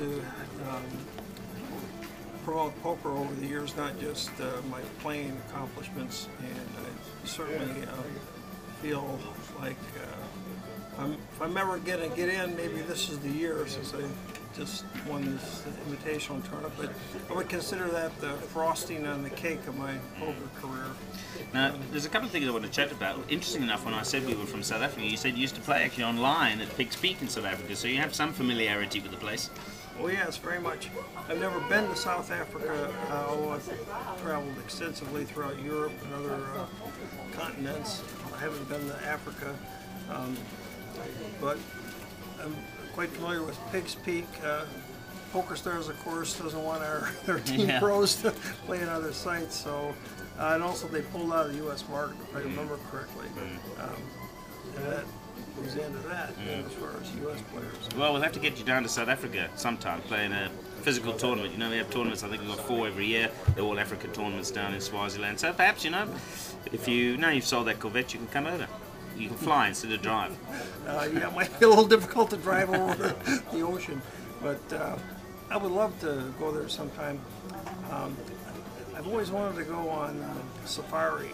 to promote poker over the years, not just my playing accomplishments, and I certainly feel like if I'm ever going to get in, maybe this is the year, since I just won this invitational tournament. But I would consider that the frosting on the cake of my poker career. Now, there's a couple of things I want to chat about. Interesting enough, when I said we were from South Africa, you said you used to play actually online at Pikes Peak in South Africa, so you have some familiarity with the place. Oh yes, very much. I've never been to South Africa, although I've traveled extensively throughout Europe and other continents. I haven't been to Africa, but I'm quite familiar with Pikes Peak. PokerStars, of course, doesn't want their team pros to play in other sites, so and also they pulled out of the U.S. market, if I remember correctly. And that was the end of that as far as U.S. players. Well, we'll have to get you down to South Africa sometime, playing a physical tournament. You know, we have tournaments, I think we've got 4 every year. They're all African tournaments down in Swaziland. So perhaps, you know, if now you've sold that Corvette, you can come over. You can fly instead of drive. Yeah, it might be a little difficult to drive over the ocean, but I would love to go there sometime. I've always wanted to go on safari,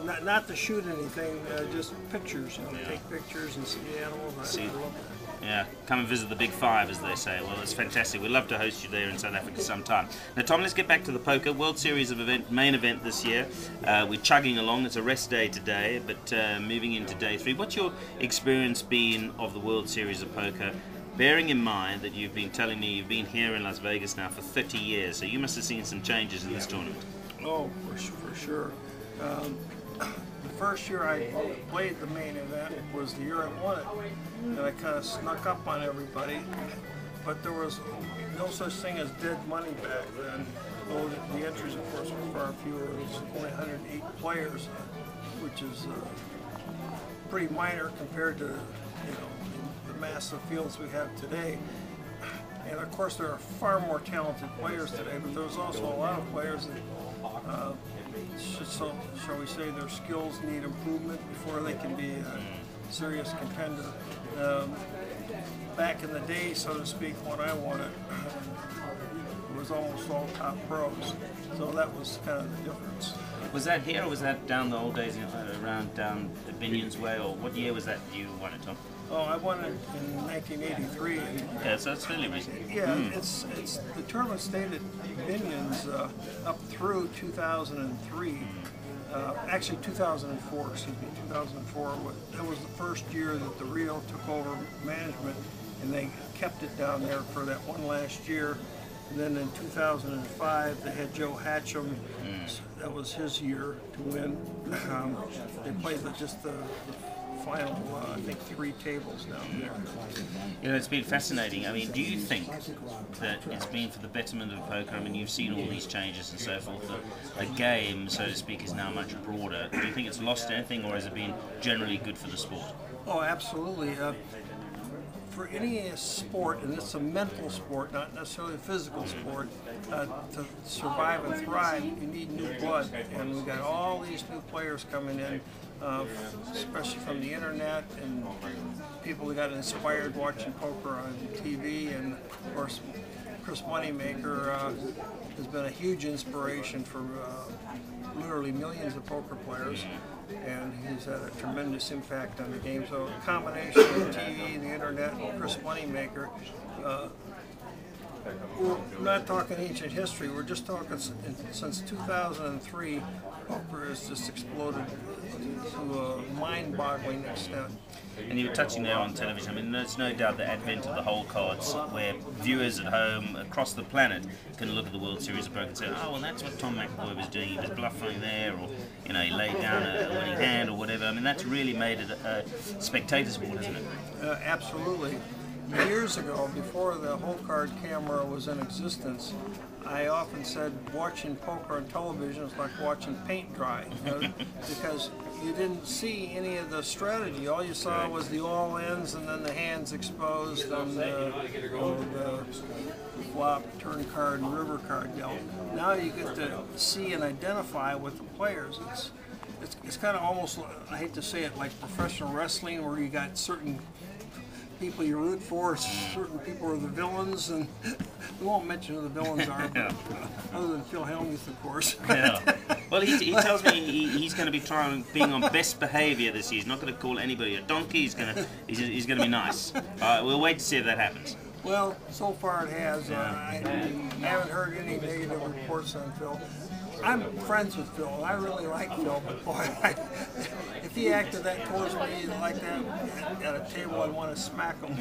not to shoot anything, just pictures, take pictures and see the animals. I love that. Yeah, come and visit the Big Five, as they say. Well, it's fantastic. We'd love to host you there in South Africa sometime. Now, Tom, let's get back to the poker. World Series main event this year. We're chugging along. It's a rest day today, but moving into day 3. What's your experience been of the World Series of Poker? Bearing in mind that you've been telling me you've been here in Las Vegas now for 30 years, so you must have seen some changes in this tournament. Oh, for sure. The first year I played the main event was the year I won it, and I kind of snuck up on everybody. But there was no such thing as dead money back then. Though the entries, of course, were far fewer. It was only 108 players, which is pretty minor compared to the massive fields we have today. And of course, there are far more talented players today, but there's also a lot of players that, shall we say, their skills need improvement before they can be a serious contender. Back in the day, so to speak, when I won it, it was almost all top pros. So that was kind of the difference. Was that here, or was that down the old days, around down the Binion's Way, or what year was that you won it, Tom? Oh, I won it in 1983. Yeah, so it's fairly recent. Yeah, it's the tournament stayed at Binion's up through 2003. Actually, 2004. Excuse me, 2004. That was the first year that the Rio took over management, and they kept it down there for that one last year. And then in 2005, they had Joe Hatcham. That was his year to win. They played just the final, I think, 3 tables down there. You know, it's been fascinating. I mean, do you think that it's been for the betterment of poker? I mean, you've seen all these changes and so forth. The game, so to speak, is now much broader. Do you think it's lost anything, or has it been generally good for the sport? Oh, absolutely. For any sport, and it's a mental sport, not necessarily a physical sport, to survive and thrive, you need new blood. And we've got all these new players coming in, especially from the internet, and people who got inspired watching poker on TV. And of course, Chris Moneymaker has been a huge inspiration for literally millions of poker players, and he's had a tremendous impact on the game. So a combination of TV, the internet, and Chris Moneymaker. We're not talking ancient history, we're just talking since 2003, poker has just exploded to a mind-boggling extent. And you were touching there on television. I mean, there's no doubt the advent of the whole cards, where viewers at home across the planet can look at the World Series of Poker and say, oh, well, that's what Tom McEvoy was doing. He was bluffing there, or he laid down a winning hand or whatever. I mean, that's really made it a spectator sport, hasn't it? Absolutely. Years ago, before the whole card camera was in existence, I often said watching poker on television is like watching paint dry, because you didn't see any of the strategy. All you saw was the all-ins and then the hands exposed and the flop, turn card, and river card dealt. Now you get to see and identify with the players. It's kind of almost, I hate to say it, like professional wrestling, where you got certain people you root for, certain people are the villains, and we won't mention who the villains are, but, other than Phil Hellmuth, of course. Yeah. Well, he tells me he's going to be being on best behaviour this year. He's not going to call anybody a donkey. He's going to be nice. We'll wait to see if that happens. Well, so far it has. I haven't heard any negative reports on Phil. I'm friends with Phil, and I really like Phil, but boy, if he acted that towards me like that at a table, I'd want to smack him.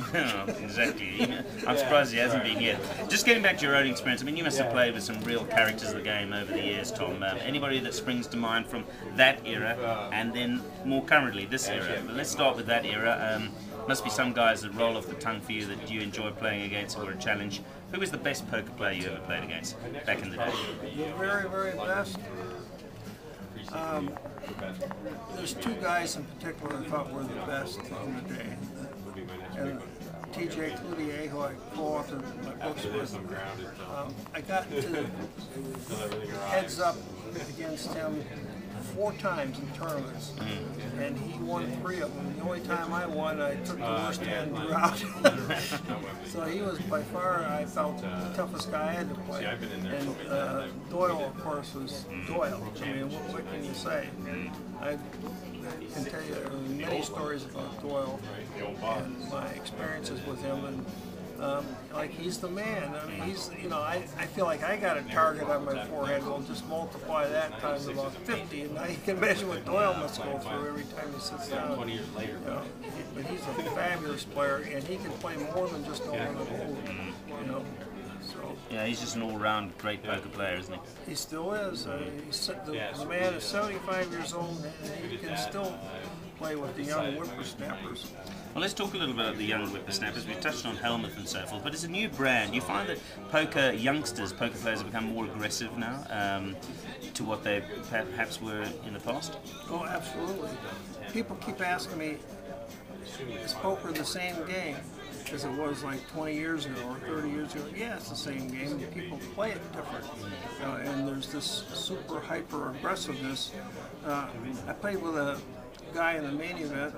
Exactly. I'm surprised he hasn't been yet. Just getting back to your own experience, I mean, you must have played with some real characters of the game over the years, Tom. Anybody that springs to mind from that era, and then more currently, this era? But let's start with that era. Must be some guys that roll off the tongue for you that you enjoy playing against or a challenge. Who was the best poker player you ever played against back in the day? The very, very best. There's two guys in particular I thought were the best in the day. And T.J. Cloutier, who I co-authored my books with, I got to heads up against him 4 times in tournaments, and he won 3 of them. The only time I won, I took the worst hand and drew out. So he was by far, I felt, the toughest guy I had to play. And Doyle, of course, was Doyle. I mean, what can you say? I can tell you many stories about Doyle and my experiences with him, and like he's the man. I mean, he's, you know, I feel like I got a target on my forehead. We'll just multiply that times about 50, and now you can imagine what Doyle must go through every time he sits down. You know, but he's a fabulous player, and he can play more than just know how to hold. You know, so yeah, he's just an all-round great poker player, isn't he? He still is. The man is 75 years old, and he can still play with the young whippersnappers. Well, let's talk a little bit about the young whippersnappers. We've touched on Hellmuth and so forth, but it's a new brand. You find that poker players have become more aggressive now to what they perhaps were in the past? Oh, absolutely. People keep asking me, is poker the same game as it was like 20 years ago or 30 years ago? Yeah, it's the same game. People play it different. And there's this super hyper aggressiveness. I played with a guy in the main event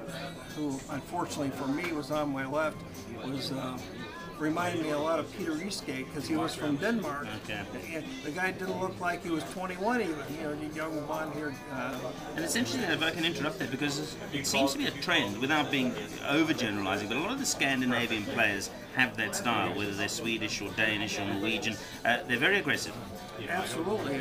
who, unfortunately for me, was on my left, was reminded me a lot of Peter Eastgate because he was from Denmark. Okay. And the guy didn't look like he was 21 even, you know, the young blonde-haired. And it's interesting, if I can interrupt there, because it seems to be a trend, without being overgeneralizing, but a lot of the Scandinavian players have that style, whether they're Swedish or Danish or Norwegian. They're very aggressive. Absolutely.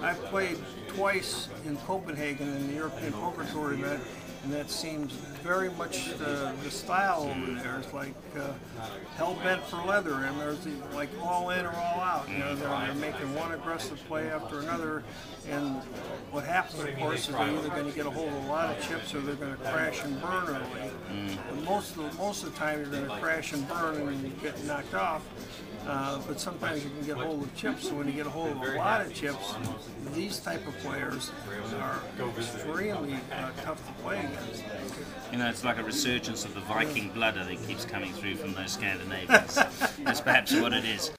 I've played twice in Copenhagen in the European Poker Tour event, and that seems very much the style over there. It's like hell bent for leather, and there's like all in or all out. You know, they're making one aggressive play after another, and what happens, of course, is they're either going to get a hold of a lot of chips or they're going to crash and burn early. But most of the time, you're going to crash and burn and get knocked off. But sometimes you can get a hold of chips, so when you get a hold of a lot of chips, these type of players are extremely tough to play against. You know, it's like a resurgence of the Viking blood, I think, keeps coming through from those Scandinavians. That's perhaps what it is.